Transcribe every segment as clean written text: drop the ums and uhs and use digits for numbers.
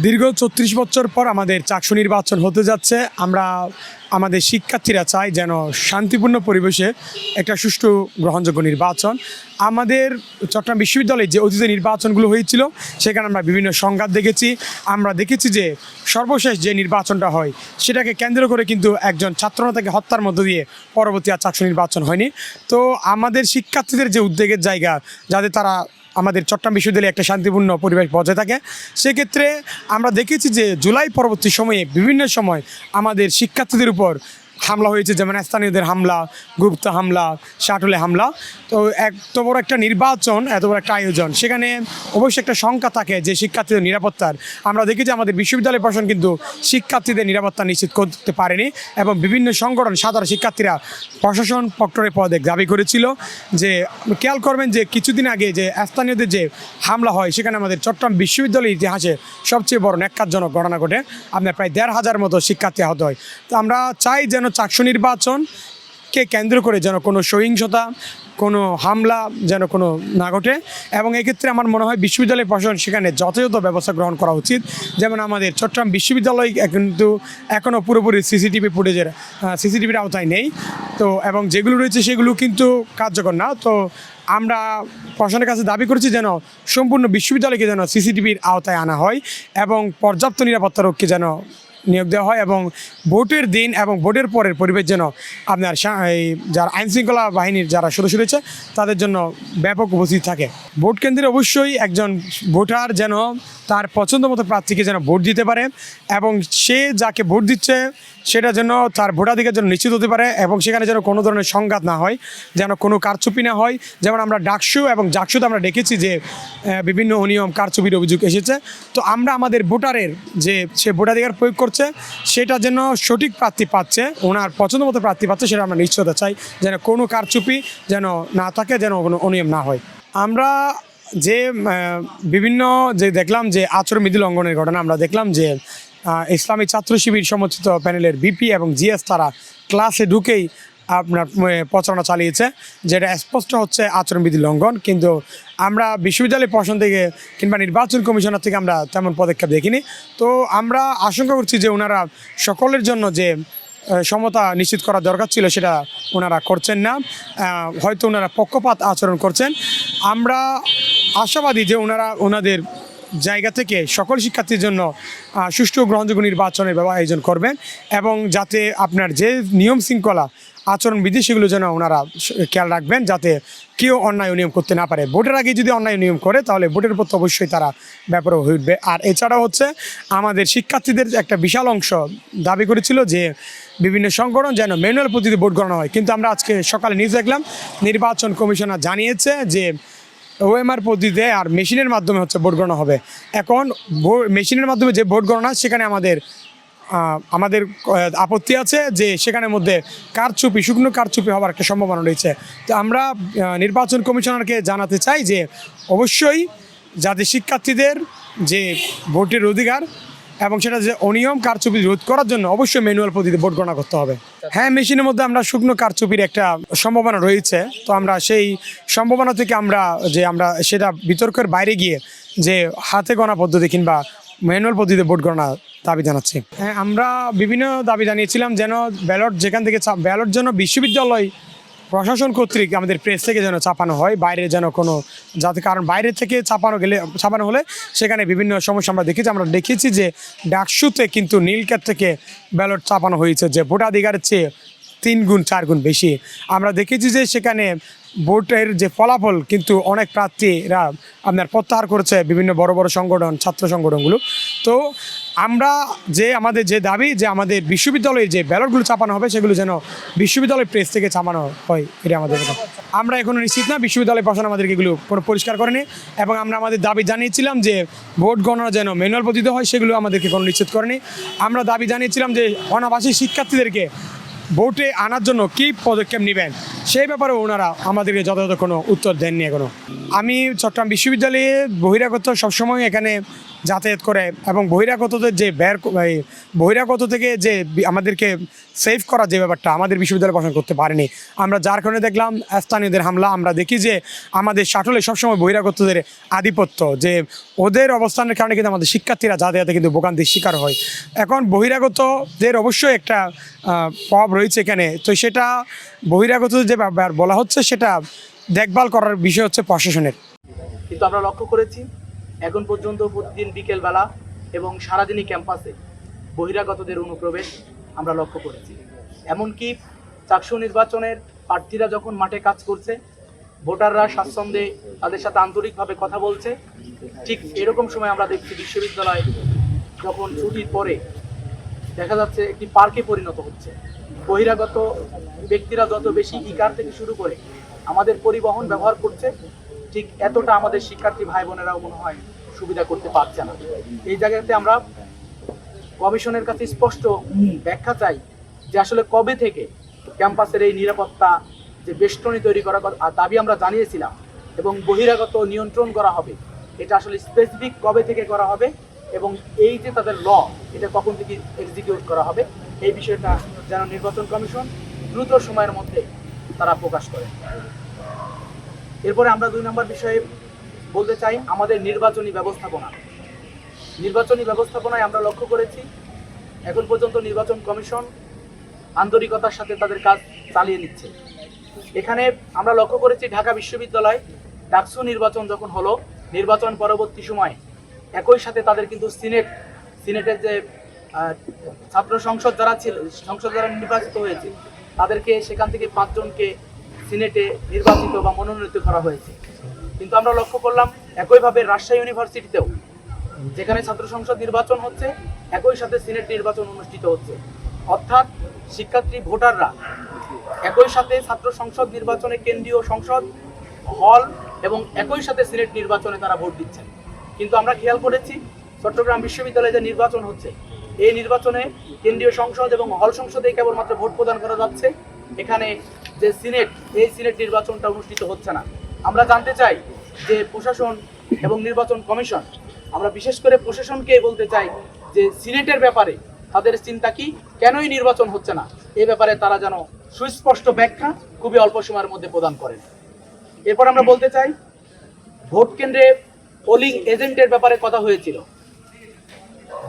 দীর্ঘ ৩৬ বছর পর আমাদের চাকসু নির্বাচন হতে যাচ্ছে। আমরা আমাদের শিক্ষার্থীরা চাই যেন শান্তিপূর্ণ পরিবেশে একটা সুষ্ঠু গ্রহণযোগ্য নির্বাচন। আমাদের চট্টগ্রাম বিশ্ববিদ্যালয়ে যে অতীতে নির্বাচনগুলো হয়েছিল সেখানে আমরা বিভিন্ন সংঘাত দেখেছি। আমরা দেখেছি যে সর্বশেষ যে নির্বাচনটা হয় সেটাকে কেন্দ্র করে কিন্তু একজন ছাত্রনেতাকে হত্যার মধ্য দিয়ে পরবর্তী আর চাকসু নির্বাচন হয়নি। তো আমাদের শিক্ষার্থীদের যে উদ্বেগের জায়গা, যাতে তারা আমাদের চট্টগ্রাম বিশ্ববিদ্যালয়ে একটা শান্তিপূর্ণ পরিবেশ বজায় থাকে, সেক্ষেত্রে আমরা দেখেছি যে জুলাই পরবর্তী সময়ে বিভিন্ন সময় আমাদের শিক্ষার্থীদের উপর হামলা হয়েছে, যেমন স্থানীয়দের হামলা, গুপ্ত হামলা, শাটলে হামলা। তো এত বড় একটা নির্বাচন, এত বড় একটা আয়োজন, সেখানে অবশ্যই একটা শঙ্কা থাকে যে শিক্ষার্থীদের নিরাপত্তার। আমরা দেখি যে আমাদের বিশ্ববিদ্যালয় প্রশাসন কিন্তু শিক্ষার্থীদের নিরাপত্তা নিশ্চিত করতে পারেনি এবং বিভিন্ন সংগঠন, সাধারণ শিক্ষার্থীরা প্রশাসন প্রক্টরের পদে দাবি করেছিল। যে খেয়াল করবেন যে কিছুদিন আগে যে স্থানীয়দের যে হামলা হয়, সেখানে আমাদের চট্টগ্রাম বিশ্ববিদ্যালয়ের ইতিহাসে সবচেয়ে বড় ন্যাক্কারজনক ঘটনা ঘটে। আপনার প্রায় ১,৫০০ মতো শিক্ষার্থী আহত হয়। তো আমরা চাই যেন চাকসু নির্বাচনকে কেন্দ্র করে যেন কোনো সহিংসতা, কোনো হামলা যেন কোনো না ঘটে। এবং এক্ষেত্রে আমার মনে হয় বিশ্ববিদ্যালয় প্রশাসন সেখানে যথাযথ ব্যবস্থা গ্রহণ করা উচিত। যেমন আমাদের চট্টগ্রাম বিশ্ববিদ্যালয় কিন্তু এখনও পুরোপুরি সিসিটিভির আওতায় নেই। তো এবং যেগুলো রয়েছে সেগুলো কিন্তু কার্যকর না। তো আমরা প্রশাসনের কাছে দাবি করেছি যেন সম্পূর্ণ বিশ্ববিদ্যালয়কে যেন সিসিটিভির আওতায় আনা হয় এবং পর্যাপ্ত নিরাপত্তারক্ষী যেন নিয়োগ দেওয়া হয় এবং ভোটের দিন এবং ভোটের পরের পরিবেশ যেন আপনার এই যারা আইনশৃঙ্খলা বাহিনীর যারা সদস্য রয়েছে তাদের জন্য ব্যাপক উপস্থিত থাকে। ভোট কেন্দ্রে অবশ্যই একজন ভোটার যেন তার পছন্দ মতো প্রার্থীকে যেন ভোট দিতে পারে এবং সে যাকে ভোট দিচ্ছে সেটা যেন তার ভোটাধিকার যেন নিশ্চিত হতে পারে এবং সেখানে যেন কোনো ধরনের সংঘাত না হয়, যেন কোনো কারচুপি না হয়। যেমন আমরা ডাকসু এবং জাকসুতে আমরা দেখেছি যে বিভিন্ন অনিয়ম কারচুপির অভিযোগ এসেছে। তো আমরা আমাদের ভোটারের যে সে ভোটাধিকার প্রয়োগ করছে সেটা যেন সঠিক প্রার্থী পাচ্ছে, ওনার পছন্দ মতো প্রার্থী পাচ্ছে, সেটা আমরা নিশ্চয়তা চাই যেন কোনো কারচুপি যেন না থাকে, যেন কোনো অনিয়ম না হয়। আমরা যে বিভিন্ন যে দেখলাম যে আচরণবিধি লঙ্ঘনের ঘটনা, আমরা দেখলাম যে ইসলামী ছাত্র শিবির সমর্থিত প্যানেলের বিপি এবং জিএস তারা ক্লাসে ঢুকেই আপনার প্রচারণা চালিয়েছে, যেটা স্পষ্ট হচ্ছে আচরণবিধি লঙ্ঘন। কিন্তু আমরা বিশ্ববিদ্যালয় প্রশাসন থেকে কিংবা নির্বাচন কমিশনার থেকে আমরা তেমন পদক্ষেপ দেখিনি। তো আমরা আশঙ্কা করছি যে ওনারা সকলের জন্য যে সমতা নিশ্চিত করা দরকার ছিল সেটা ওনারা করছেন না, হয়তো ওনারা পক্ষপাত আচরণ করছেন। আমরা আশাবাদী যে ওনাদের জায়গা থেকে সকল শিক্ষার্থীর জন্য সুষ্ঠু গ্রহণযোগ্য নির্বাচনের আয়োজন করবেন এবং যাতে আপনার যে নিয়ম শৃঙ্খলা আচরণবিধি সেগুলো যেন ওনারা খেয়াল রাখবেন, যাতে কেউ অন্যায় নিয়ম করতে না পারে। ভোটের আগে যদি অন্যায় নিয়ম করে তাহলে ভোটের প্রতি অবশ্যই তারা ব্যাপারে হয়ে উঠবে। আর এছাড়াও হচ্ছে আমাদের শিক্ষার্থীদের একটা বিশাল অংশ দাবি করেছিল যে বিভিন্ন সংগঠন যেন ম্যানুয়াল পদ্ধতিতে ভোট গণনা হয়, কিন্তু আমরা আজকে সকালে নিউজ দেখলাম নির্বাচন কমিশনার জানিয়েছে যে ওএমআর পদ্ধতিতে আর মেশিনের মাধ্যমে হচ্ছে ভোট গণনা হবে। এখন মেশিনের মাধ্যমে যে ভোট গণনা সেখানে আমাদের আপত্তি আছে যে সেখানের মধ্যে কারচুপি, শুকনো কারচুপি হওয়ার একটা সম্ভাবনা রয়েছে। তো আমরা নির্বাচন কমিশনারকে জানাতে চাই যে অবশ্যই যাতে শিক্ষার্থীদের যে ভোটের অধিকার এবং সেটা যে অনিয়ম কারচুপি রোধ করার জন্য অবশ্যই ম্যানুয়াল পদ্ধতিতে ভোট গণনা করতে হবে। হ্যাঁ, মেশিনের মধ্যে আমরা শুকনো কারচুপির একটা সম্ভাবনা রয়েছে। তো আমরা সেই সম্ভাবনা থেকে আমরা সেটা বিতর্কের বাইরে গিয়ে যে হাতে গণা পদ্ধতি কিংবা ম্যানুয়াল পদ্ধতিতে ভোট গণনা দাবি জানাচ্ছি। হ্যাঁ, আমরা বিভিন্ন দাবি জানিয়েছিলাম যেন ব্যালট যেখান থেকে ব্যালট যেন বিশ্ববিদ্যালয় প্রশাসন কর্তৃক আমাদের প্রেস থেকে যেন চাপানো হয়, বাইরে যেন কোনো কারণ বাইরে থেকে চাপানো হলে সেখানে বিভিন্ন সমস্যা আমরা দেখেছি যে ডাকসুতে কিন্তু নীলক্ষেত থেকে ব্যালট চাপানো হয়েছে যে ভোটাধিকারের চেয়ে 3 গুণ 4 গুণ বেশি। আমরা দেখেছি যে সেখানে ভোটের যে ফলাফল কিন্তু অনেক প্রার্থীরা আপনার প্রত্যাহার করেছে বিভিন্ন বড় বড় সংগঠন, ছাত্র সংগঠনগুলো। তো আমরা আমাদের যে দাবি যে আমাদের বিশ্ববিদ্যালয়ের যে ব্যালটগুলো চাপানো হবে সেগুলো যেন বিশ্ববিদ্যালয় প্রেস থেকে চাপানো হয়, এটা আমাদের কথা। আমরা এখনও নিশ্চিত না, বিশ্ববিদ্যালয় প্রশাসন আমাদেরকে এগুলো কোনো পরিষ্কার করেনি এবং আমরা আমাদের দাবি জানিয়েছিলাম যে ভোট গণনা যেন ম্যানুয়াল পদ্ধতিতে হয়, সেগুলো আমাদেরকে কোনো নিশ্চিত করেনি। আমরা দাবি জানিয়েছিলাম যে অনাবাসী শিক্ষার্থীদেরকে ভোটে আনার জন্য কী পদক্ষেপ নেবেন সেই ব্যাপারে ওনারা আমাদেরকে যথাযথ কোনো উত্তর দেননি এখনও। আমি চট্টগ্রাম বিশ্ববিদ্যালয়ে বহিরাগত সবসময় এখানে যাতায়াত করে এবং বহিরাগতদের যে বহিরাগত থেকে যে আমাদেরকে সেভ করা যে ব্যাপারটা আমাদের বিশ্ববিদ্যালয় প্রশাসন করতে পারেনি। আমরা যার কারণে দেখলাম স্থানীয়দের হামলা, আমরা দেখি যে আমাদের শাটলে সবসময় বহিরাগতদের আধিপত্য, যে ওদের অবস্থানের কারণে কিন্তু আমাদের শিক্ষার্থীরা যাতায়াতে কিন্তু ভোগান্তির শিকার হয়। এখন বহিরাগতদের অবশ্যই একটা প্রভাব রয়েছে এখানে, তো সেটা বহিরাগত যে ব্যাপার বলা হচ্ছে সেটা দেখভাল করার বিষয় হচ্ছে প্রশাসনের। কিন্তু আমরা লক্ষ্য করেছি এখন পর্যন্ত প্রতিদিন বিকেলবেলা এবং সারাদিনই ক্যাম্পাসে বহিরাগতদের অনুপ্রবেশ আমরা লক্ষ্য করেছি। এমনকি চাকসু নির্বাচনের প্রার্থীরা যখন মাঠে কাজ করছে, ভোটাররা স্বাচ্ছন্দ্যে তাদের সাথে আন্তরিকভাবে কথা বলছে, ঠিক এরকম সময় আমরা দেখছি বিশ্ববিদ্যালয় যখন ছুটির পরে দেখা যাচ্ছে একটি পার্কে পরিণত হচ্ছে। বহিরাগত ব্যক্তিরা যত বেশি ইকার থেকে শুরু করে আমাদের পরিবহন ব্যবহার করছে, ঠিক এতটা আমাদের শিক্ষার্থী ভাই বোনেরাও মনে হয় সুবিধা করতে পারছে না। এই জায়গাতে আমরা কমিশনের কাছে স্পষ্ট ব্যাখ্যা চাই যে আসলে কবে থেকে ক্যাম্পাসের এই নিরাপত্তা যে বেষ্টনী তৈরি করার দাবি আমরা জানিয়েছিলাম এবং বহিরাগত নিয়ন্ত্রণ করা হবে, এটা আসলে স্পেসিফিক কবে থেকে করা হবে এবং এই যে তাদের ল এটা কখন থেকে এক্সিকিউট করা হবে, এই বিষয়টা যেন নির্বাচন কমিশন দ্রুত সময়ের মধ্যে তারা প্রকাশ করে। এরপরে আমরা 2 নম্বর বিষয়ে বলতে চাই আমাদের নির্বাচনী ব্যবস্থাপনায় আমরা লক্ষ্য করেছি এখন পর্যন্ত নির্বাচন কমিশন আন্তরিকতার সাথে তাদের কাজ চালিয়ে নিচ্ছে। এখানে আমরা লক্ষ্য করেছি ঢাকা বিশ্ববিদ্যালয় ডাকসু নির্বাচন যখন হলো, নির্বাচন পরবর্তী সময় একই সাথে তাদের কিন্তু সিনেটের যে ছাত্র সংসদ যারা নির্বাচিত হয়েছে তাদেরকে সেখান থেকে 5 জনকে সিনেটে নির্বাচিত বা মনোনীত করা হয়েছে। কিন্তু আমরা লক্ষ্য করলাম একইভাবে রাজশাহী ইউনিভার্সিটিতেও যেখানে ছাত্র সংসদ নির্বাচন হচ্ছে একই সাথে সিনেট নির্বাচন অনুষ্ঠিত হচ্ছে, অর্থাৎ শিক্ষার্থী ভোটাররা একই সাথে ছাত্র সংসদ নির্বাচনে কেন্দ্রীয় সংসদ হল এবং একই সাথে সিনেট নির্বাচনে তারা ভোট দিচ্ছেন। কিন্তু আমরা খেয়াল করেছি চট্টগ্রাম বিশ্ববিদ্যালয়ে যে নির্বাচন হচ্ছে এই নির্বাচনে কেন্দ্রীয় সংসদ এবং হল সংসদে কেবলমাত্র ভোট প্রদান করা যাচ্ছে, এখানে যে সিনেট এই সিনেট নির্বাচনটা অনুষ্ঠিত হচ্ছে না। আমরা জানতে চাই যে প্রশাসন এবং নির্বাচন কমিশন, আমরা বিশেষ করে প্রশাসনকে বলতে চাই যে সিনেটের ব্যাপারে তাদের চিন্তা কি, কেনই নির্বাচন হচ্ছে না, এই ব্যাপারে তারা যেন সুস্পষ্ট ব্যাখ্যা খুবই অল্প সময়ের মধ্যে প্রদান করেন। এরপর আমরা বলতে চাই ভোট কেন্দ্রে পোলিং এজেন্টের ব্যাপারে কথা হয়েছিল।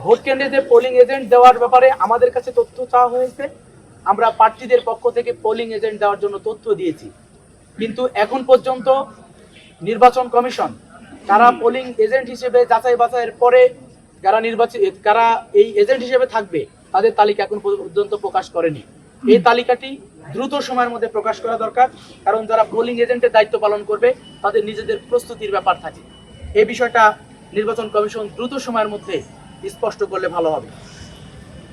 ভোট কেন্দ্রে যে পোলিং এজেন্ট দেওয়ার ব্যাপারে আমাদের কাছে তথ্য চাওয়া হয়েছে, আমরা প্রার্থীদের পক্ষ থেকে পোলিং এজেন্ট দেওয়ার জন্য তথ্য দিয়েছি, কিন্তু এখন পর্যন্ত নির্বাচন কমিশন তারা পোলিং এজেন্ট হিসেবে যাচাই বাছাইয়ের পরে কারা এই এজেন্ট হিসেবে থাকবে তাদের তালিকা এখন পর্যন্ত প্রকাশ করেনি। এই তালিকাটি দ্রুত সময়ের মধ্যে প্রকাশ করা দরকার, কারণ যারা পোলিং এজেন্টের দায়িত্ব পালন করবে তাদের নিজেদের প্রস্তুতির ব্যাপার থাকে। এই বিষয়টা নির্বাচন কমিশন দ্রুত সময়ের মধ্যে স্পষ্ট করলে ভালো হবে।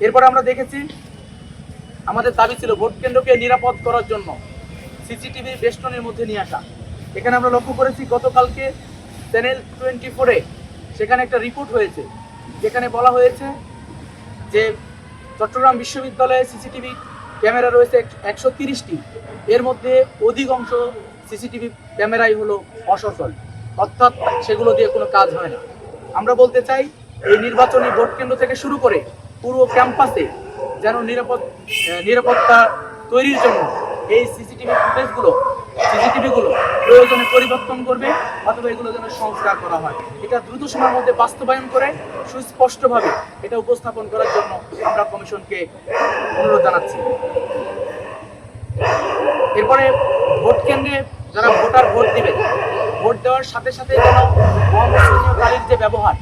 এরপর আমরা দেখেছি আমাদের দাবি ছিল ভোট কেন্দ্রকে নিরাপদ করার জন্য সিসিটিভি বেষ্টনীর মধ্যে নিয়ে আসা। এখানে আমরা লক্ষ্য করেছি গতকালকে চ্যানেল 24-এ সেখানে একটা রিপোর্ট হয়েছে যেখানে বলা হয়েছে যে চট্টগ্রাম বিশ্ববিদ্যালয়ে সিসিটিভি ক্যামেরা রয়েছে 130টি, এর মধ্যে অধিকাংশ সিসিটিভি ক্যামেরাই হলো অসচল, অর্থাৎ সেগুলো দিয়ে কোনো কাজ হয় না। আমরা বলতে চাই এই নির্বাচনী ভোট কেন্দ্র থেকে শুরু করে পুরো ক্যাম্পাসে যেন নিরাপত্তা তৈরির জন্য এই সিসিটিভিগুলো প্রয়োজনে পরিবর্তন করবে অথবা এগুলো যেন সংস্কার করা হয়। এটা দ্রুত সময়ের মধ্যে বাস্তবায়ন করে সুস্পষ্টভাবে এটা উপস্থাপন করার জন্য আমরা কমিশনকে অনুরোধ জানাচ্ছি। এরপরে ভোট কেন্দ্রে যারা ভোটার ভোট দিবে, ভোট দেওয়ার সাথে সাথে যেন অমোচনীয় কালির যে ব্যবহার,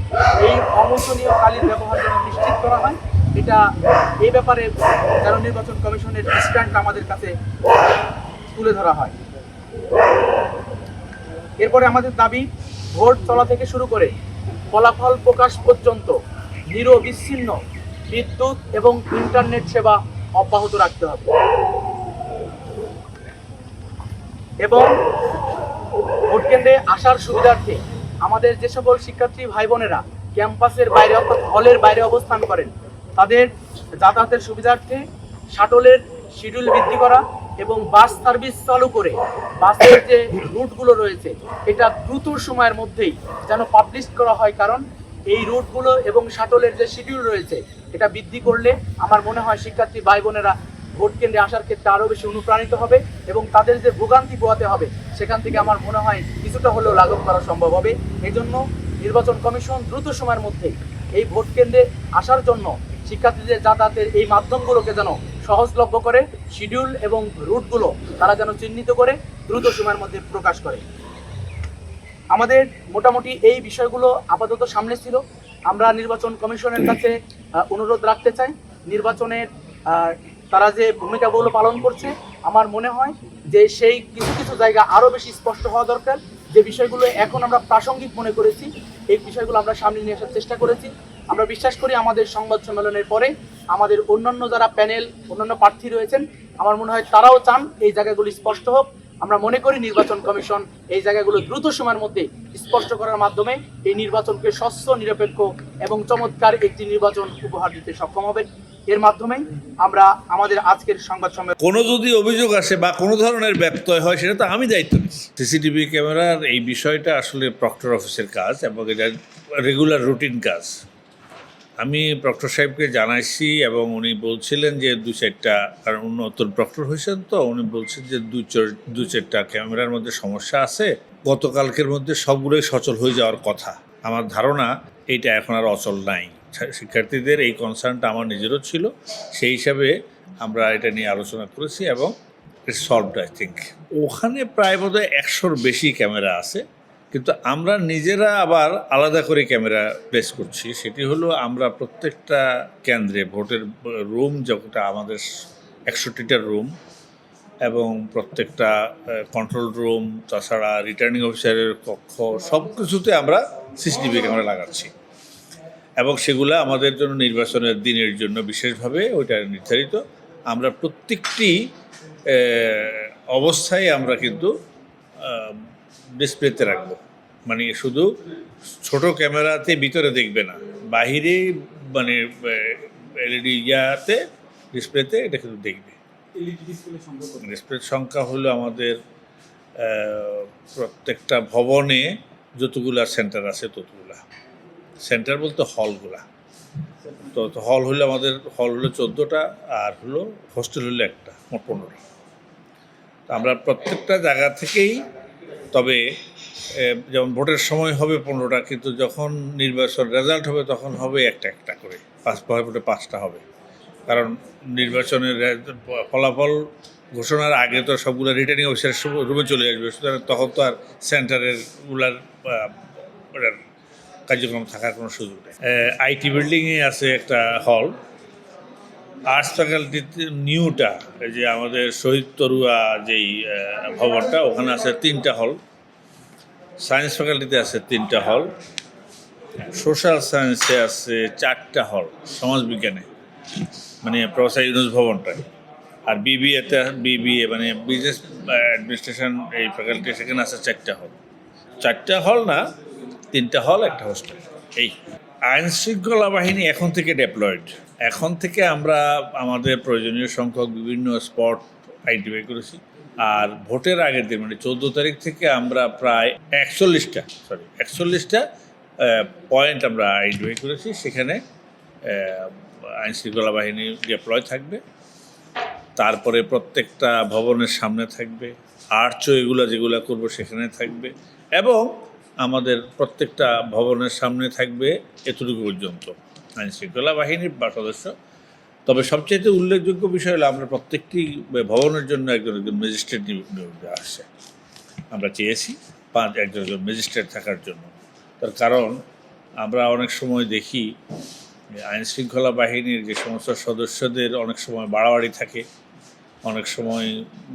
এই অমোচনীয় কালির ব্যবহার যেন নিশ্চিত করা হয়, এটা এই ব্যাপারে যেন নির্বাচন কমিশনের স্ট্যান্ড আমাদের কাছে তুলে ধরা হয়। এরপরে আমাদের দাবি ভোট চলা থেকে শুরু করে ফলাফল প্রকাশ পর্যন্ত নিরবিচ্ছিন্ন বিদ্যুৎ এবং ইন্টারনেট সেবা অব্যাহত রাখতে হবে এবং ভোট কেন্দ্রে আসার সুবিধার্থে আমাদের যে সকল শিক্ষার্থী ভাই বোনেরা ক্যাম্পাসের বাইরে অর্থাৎ হলের বাইরে অবস্থান করেন তাদের যাতায়াতের সুবিধার্থে শাটলের শিডিউল বৃদ্ধি করা এবং বাস সার্ভিস চালু করে বাসের যে রুটগুলো রয়েছে এটা দ্রুত সময়ের মধ্যেই যেন পাবলিশ করা হয়, কারণ এই রুটগুলো এবং শাটলের যে শিডিউল রয়েছে এটা বৃদ্ধি করলে আমার মনে হয় শিক্ষার্থী ভাই বোনেরা ভোট কেন্দ্রে আসার ক্ষেত্রে আরও বেশি অনুপ্রাণিত হবে এবং তাদের যে ভোগান্তি পোহাতে হবে সেখান থেকে আমার মনে হয় কিছুটা হলেও লাঘব করা সম্ভব হবে। এজন্য নির্বাচন কমিশন দ্রুত সময়ের মধ্যে এই ভোট কেন্দ্রে আসার জন্য শিক্ষার্থীদের যাতায়াতের এই মাধ্যমগুলোকে যেন সহজলভ্য করে, শিডিউল এবং রুটগুলো তারা যেন চিহ্নিত করে দ্রুত সময়ের মধ্যে প্রকাশ করে। আমাদের মোটামুটি এই বিষয়গুলো আপাতত সামনে ছিল। আমরা নির্বাচন কমিশনের কাছে অনুরোধ রাখতে চাই, নির্বাচনের তারা যে ভূমিকাগুলো পালন করছে আমার মনে হয় যে সেই কিছু কিছু জায়গা আরও বেশি স্পষ্ট হওয়া দরকার। যে বিষয়গুলো এখন আমরা প্রাসঙ্গিক মনে করেছি এই বিষয়গুলো আমরা সামনে নিয়ে আসার চেষ্টা করেছি। আমরা বিশ্বাস করি আমাদের সংবাদ সম্মেলনের পরে আমাদের অন্যান্য যারা প্যানেল অন্যান্য প্রার্থী রয়েছেন আমার মনে হয় তারাও চান এই জায়গাগুলো স্পষ্ট হোক। আমরা মনে করি নির্বাচন কমিশন এই জায়গাগুলো দ্রুত সময়ের মধ্যে স্পষ্ট করার মাধ্যমে এই নির্বাচনকে স্বচ্ছ, নিরপেক্ষ এবং চমৎকার একটি নির্বাচন উপহার দিতে সক্ষম হবে। এর মাধ্যমে আমরা আমাদের আজকের সংবাদ সম্মেলন কোনো যদি অভিযোগ আসে বা কোনো ধরনের ব্যত্যয় হয় সেটা তো আমি দায়িত্ব নিচ্ছি। সিসিটিভি ক্যামেরার এই বিষয়টা আসলে প্রক্টর অফিসের কাজ এবং এটা রেগুলার রুটিন কাজ। আমি প্রক্টর সাহেবকে জানাইছি এবং উনি বলছিলেন যে 2-4টা, কারণ উনি নতুন প্রক্টর হয়েছেন তো উনি বলছেন যে 2-4টা ক্যামেরার মধ্যে সমস্যা আছে, গতকালকের মধ্যে সবগুলোই সচল হয়ে যাওয়ার কথা। আমার ধারণা এইটা এখন আর অচল নাই। শিক্ষার্থীদের এই কনসার্নটা আমার নিজেরও ছিল, সেই হিসাবে আমরা এটা নিয়ে আলোচনা করেছি এবং ইটস সলভড আই থিঙ্ক। ওখানে প্রায় বোধহয় 100-র বেশি ক্যামেরা আছে, কিন্তু আমরা নিজেরা আবার আলাদা করে ক্যামেরা প্লেস করছি। সেটি হলো আমরা প্রত্যেকটা কেন্দ্রে ভোটের রুম যেটা আমাদের 61টা রুম এবং প্রত্যেকটা কন্ট্রোল রুম, তাছাড়া রিটার্নিং অফিসারের কক্ষ, সব কিছুতে আমরা সিসিটিভি ক্যামেরা লাগাচ্ছি এবং সেগুলো আমাদের জন্য নির্বাচনের দিনের জন্য বিশেষভাবে ওইটা নির্ধারিত। আমরা প্রত্যেকটি অবস্থায় আমরা কিন্তু ডিসপ্লেতে রাখবো, মানে শুধু ছোট ক্যামেরাতে ভিতরে দেখবে না, বাহিরে মানে এলইডি ডিসপ্লেতে এটা কিন্তু দেখবে। ডিসপ্লের সংখ্যা হলো আমাদের প্রত্যেকটা ভবনে যতগুলা সেন্টার আছে ততগুলা সেন্টার বলতে হলগুলা, তো হল হলো আমাদের হল হলো 14টা আর হলো হোস্টেল হলো একটা, মোট 15টা। তো আমরা প্রত্যেকটা জায়গা থেকেই, তবে যেমন ভোটের সময় হবে 15টা, কিন্তু যখন নির্বাচন রেজাল্ট হবে তখন হবে একটা করে, 5টা হবে। কারণ নির্বাচনের ফলাফল ঘোষণার আগে তো সবগুলো রিটার্নিং অফিসার রুমে চলে আসবে, সুতরাং তখন তো আর সেন্টারের গুলার কার্যক্রম থাকার কোনো সুযোগ নেই। আইটি বিল্ডিংয়ে আছে একটা হল, আর্টস ফ্যাকাল্টিতে নিউটা, এই যে আমাদের শহীদ তরুয়া যেই ভবনটা, ওখানে আছে 3টা হল। সায়েন্স ফ্যাকাল্টিতে আছে 3টা হল, সোশ্যাল সায়েন্সে আছে 4টা হল, সমাজবিজ্ঞানে মানে প্রফেসর ইউনুস ভবনটায়, আর বিবিএ মানে বিজনেস অ্যাডমিনিস্ট্রেশন এই ফ্যাকাল্টি, সেখানে আছে 4টা হল। 4টা হল না, 3টা হল, একটা হোস্টেল। এই আইন শৃঙ্খলা বাহিনী এখন থেকে ডেপ্লয়েড। এখন থেকে আমরা আমাদের প্রয়োজনীয় সংখ্যক বিভিন্ন স্পট আইডেন্টিফাই করেছি। আর ভোটের আগের দিন মানে 14 তারিখ থেকে আমরা প্রায় 41টা পয়েন্ট আমরা আইডেন্টিফাই করেছি। সেখানে আইন শৃঙ্খলা বাহিনী ডেপ্লয় থাকবে। তারপরে প্রত্যেকটা ভবনের সামনে থাকবে, আর্চও এগুলো যেগুলো করবো সেখানে থাকবে, এবং আমাদের প্রত্যেকটা ভবনের সামনে থাকবে এতটুকু পর্যন্ত আইন শৃঙ্খলা বাহিনীর বা সদস্য। তবে সবচেয়ে উল্লেখযোগ্য বিষয় হলো আমরা প্রত্যেকটি ভবনের জন্য একজন ম্যাজিস্ট্রেট নিয়োগ দেওয়া আসছে। আমরা চেয়েছি একজন ম্যাজিস্ট্রেট থাকার জন্য। তার কারণ আমরা অনেক সময় দেখি আইন শৃঙ্খলা বাহিনীর যে সমস্ত সদস্যদের অনেক সময় বাড়াবাড়ি থাকে, অনেক সময়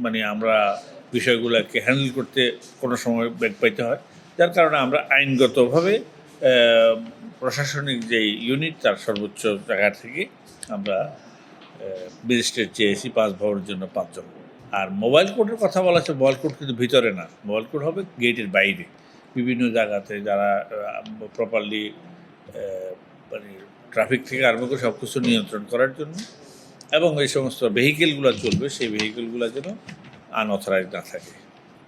মানে আমরা বিষয়গুলোকে হ্যান্ডেল করতে কোনো সময় বেগ পাইতে হয়, যার কারণে আমরা আইনগতভাবে প্রশাসনিক যেই ইউনিট তার সর্বোচ্চ জায়গা থেকে আমরা ম্যাজিস্ট্রেট চেয়েছি 5 ভবনের জন্য 5 জন। আর মোবাইল কোর্টের কথা বলা হচ্ছে, মোবাইল কোর্ট কিন্তু ভিতরে না, মোবাইল কোর্ট হবে গেটের বাইরে বিভিন্ন জায়গাতে, যারা প্রপারলি মানে ট্রাফিক থেকে আরম্ভ করে সব কিছু নিয়ন্ত্রণ করার জন্য, এবং এই সমস্ত ভেহিকেলগুলো চলবে সেই ভেহিকেলগুলো যেন আনঅথরাইজ না থাকে।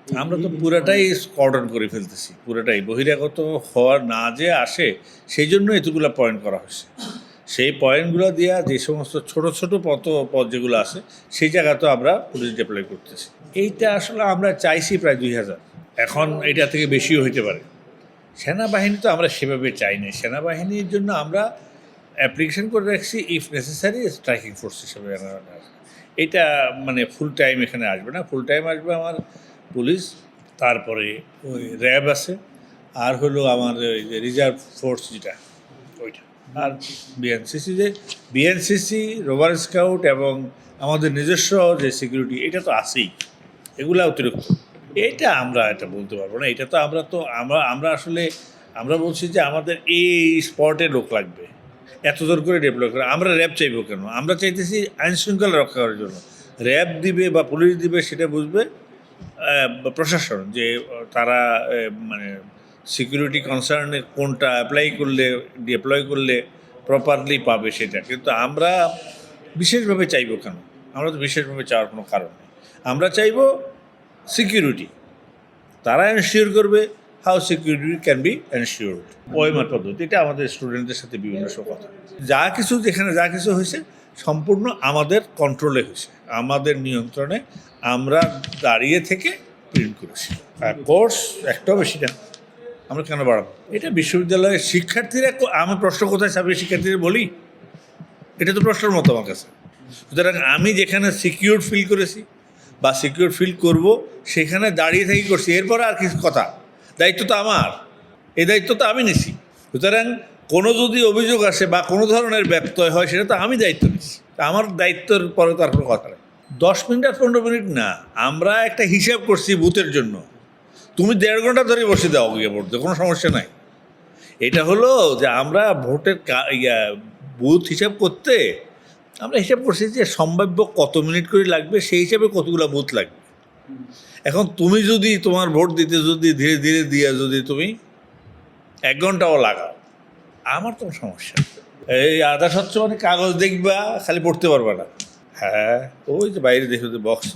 আমরা তো পুরাটাই কর্ডন করে ফেলতেছি, পুরাটাই বহিরাগত হওয়ার না যে আসে সেই জন্য এতগুলো পয়েন্ট করা হয়েছে। সেই পয়েন্টগুলো দিয়া যে সমস্ত ছোট ছোট পথ যেগুলো আছে সেই জায়গা তো আমরা পুলিশ ডিপ্লয় করতেছি। এইটা আসলে আমরা চাইছি প্রায় 2000, এখন এটা থেকে বেশিও হইতে পারে। সেনাবাহিনী তো আমরা সেভাবে চাই না। সেনাবাহিনীর জন্য আমরা অ্যাপ্লিকেশন করে রাখছি ইফ নেসেসারি স্ট্রাইকিং ফোর্স হিসেবে। এটা মানে ফুল টাইম এখানে আসবে না, ফুল টাইম আসবে আমার পুলিশ, তারপরে ওই র্যাব আছে, আর হলো আমার ওই যে রিজার্ভ ফোর্স যেটা ওইটা, আর বিএনসিসি, রোভার স্কাউট এবং আমাদের নিজস্ব যে সিকিউরিটি এটা তো আছেই, এগুলা অতিরিক্ত। এটা আমরা এটা বলতে পারবো না। এটা তো আমরা আসলে আমরা বলছি যে আমাদের এই স্পটে লোক লাগবে, এত জোর করে ডেভেলপ করে। আমরা র্যাব চাইবো কেন? আমরা চাইতেছি আইন শৃঙ্খলা রক্ষা করার জন্য। র্যাব দিবে বা পুলিশ দিবে সেটা বুঝবে প্রশাসন, যে তারা মানে সিকিউরিটি কনসার্নে কোনটা অ্যাপ্লাই করলে ডিপ্লয় করলে প্রপারলি পাবে সেটা। কিন্তু আমরা বিশেষভাবে চাইবো কেন? আমরা তো বিশেষভাবে চাওয়ার কোনো কারণ নেই। আমরা চাইবো সিকিউরিটি, তারা এনশিওর করবে how security can be ensured. OMR পদ্ধতি, এটা আমাদের স্টুডেন্টদের সাথে বিভিন্ন সময় কথা। যেখানে যা কিছু হয়েছে সম্পূর্ণ আমাদের কন্ট্রোলে হয়েছে, আমাদের নিয়ন্ত্রণে। আমরা দাঁড়িয়ে থেকে প্রিন্ট করেছি। আর কোর্স একটাও বেশি না, আমরা কেন বাড়াবো? এটা বিশ্ববিদ্যালয়ের শিক্ষার্থীরা, আমি প্রশ্ন কোথায় চাপি শিক্ষার্থীদের বলি? এটা তো প্রশ্নের মতো আমার কাছে। সুতরাং আমি যেখানে সিকিউর ফিল করেছি বা সিকিউর ফিল করব সেখানে দাঁড়িয়ে থেকে করছি। এরপর আর কিছু কথা, দায়িত্ব তো আমার, এই দায়িত্ব তো আমি নিছি। সুতরাং কোনো যদি অভিযোগ আসে বা কোনো ধরনের ব্যত্যয় হয় সেটা তো আমি দায়িত্ব নিচ্ছি। আমার দায়িত্বের পরে তো আর কোনো কথা নেই। 10 মিনিট আর 15 মিনিট না, আমরা একটা হিসাব করছি বুথের জন্য। তুমি 1.5 ঘন্টা ধরে বসে দাও গিয়ে ভোট দিতে, কোনো সমস্যা নাই। এটা হলো যে আমরা ভোটের বুথ হিসাব করতে আমরা হিসাব করছি যে সম্ভাব্য কত মিনিট করে লাগবে, সেই হিসাবে কতগুলো বুথ লাগবে। এখন তুমি যদি তোমার ভোট দিতে যদি ধীরে ধীরে দিয়ে যদি তুমি 1 ঘন্টাও লাগাও, আমার তো সমস্যা। এই আধা স্বচ্ছ মানে কাগজ দেখবা, খালি পড়তে পারবা না। হ্যাঁ, ওই যে বাইরে দেখো যে বক্স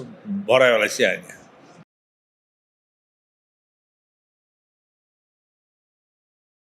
ভরায় বেলাইছি আয় না।